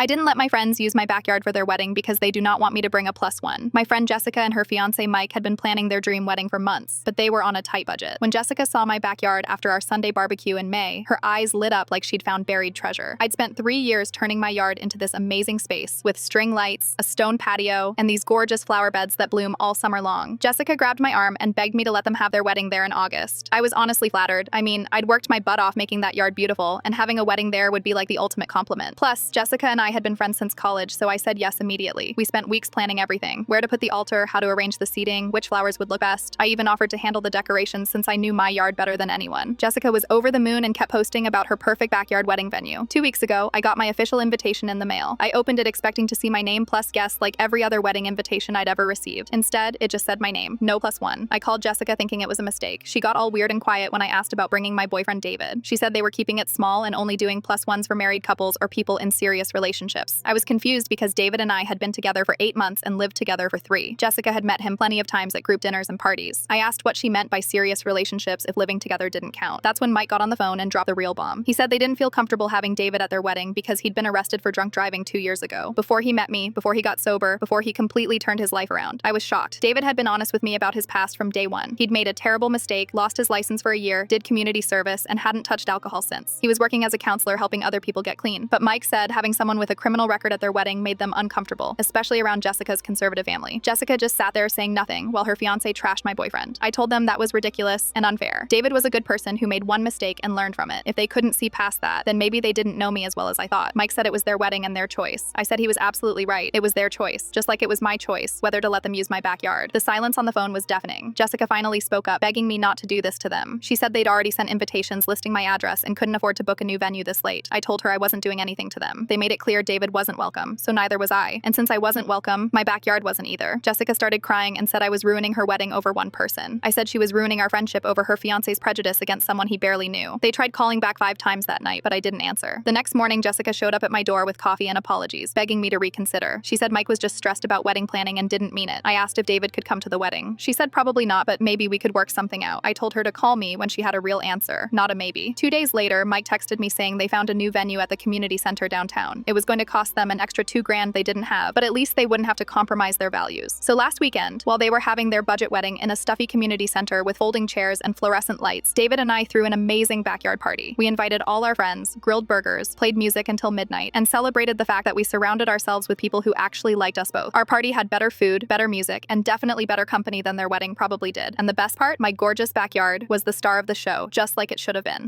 I didn't let my friends use my backyard for their wedding because they do not want me to bring a +1. My friend Jessica and her fiancé Mike had been planning their dream wedding for months, but they were on a tight budget. When Jessica saw my backyard after our Sunday barbecue in May, her eyes lit up like she'd found buried treasure. I'd spent 3 years turning my yard into this amazing space with string lights, a stone patio, and these gorgeous flower beds that bloom all summer long. Jessica grabbed my arm and begged me to let them have their wedding there in August. I was honestly flattered. I mean, I'd worked my butt off making that yard beautiful, and having a wedding there would be like the ultimate compliment. Plus, Jessica and I had been friends since college, so I said yes immediately. We spent weeks planning everything: where to put the altar, how to arrange the seating, which flowers would look best. I even offered to handle the decorations since I knew my yard better than anyone. Jessica was over the moon and kept posting about her perfect backyard wedding venue. 2 weeks ago, I got my official invitation in the mail. I opened it expecting to see my name plus guest like every other wedding invitation I'd ever received. Instead, it just said my name, no +1. I called Jessica thinking it was a mistake. She got all weird and quiet when I asked about bringing my boyfriend David. She said they were keeping it small and only doing +1s for married couples or people in serious relationships. I was confused because David and I had been together for 8 months and lived together for 3. Jessica had met him plenty of times at group dinners and parties. I asked what she meant by serious relationships if living together didn't count. That's when Mike got on the phone and dropped the real bomb. He said they didn't feel comfortable having David at their wedding because he'd been arrested for drunk driving 2 years ago. Before he met me, before he got sober, before he completely turned his life around. I was shocked. David had been honest with me about his past from day one. He'd made a terrible mistake, lost his license for a year, did community service, and hadn't touched alcohol since. He was working as a counselor helping other people get clean. But Mike said having someone with a criminal record at their wedding made them uncomfortable, especially around Jessica's conservative family. Jessica just sat there saying nothing while her fiancé trashed my boyfriend. I told them that was ridiculous and unfair. David was a good person who made one mistake and learned from it. If they couldn't see past that, then maybe they didn't know me as well as I thought. Mike said it was their wedding and their choice. I said he was absolutely right. It was their choice, just like it was my choice whether to let them use my backyard. The silence on the phone was deafening. Jessica finally spoke up, begging me not to do this to them. She said they'd already sent invitations listing my address and couldn't afford to book a new venue this late. I told her I wasn't doing anything to them. They made it clear David wasn't welcome, so neither was I. And since I wasn't welcome, my backyard wasn't either. Jessica started crying and said I was ruining her wedding over one person. I said she was ruining our friendship over her fiancé's prejudice against someone he barely knew. They tried calling back 5 times that night, but I didn't answer. The next morning, Jessica showed up at my door with coffee and apologies, begging me to reconsider. She said Mike was just stressed about wedding planning and didn't mean it. I asked if David could come to the wedding. She said probably not, but maybe we could work something out. I told her to call me when she had a real answer, not a maybe. 2 days later, Mike texted me saying they found a new venue at the community center downtown. It was going to cost them an extra $2,000 they didn't have, but at least they wouldn't have to compromise their values. So last weekend, while they were having their budget wedding in a stuffy community center with folding chairs and fluorescent lights, David and I threw an amazing backyard party. We invited all our friends, grilled burgers, played music until midnight, and celebrated the fact that we surrounded ourselves with people who actually liked us both. Our party had better food, better music, and definitely better company than their wedding probably did. And the best part, my gorgeous backyard was the star of the show, just like it should have been.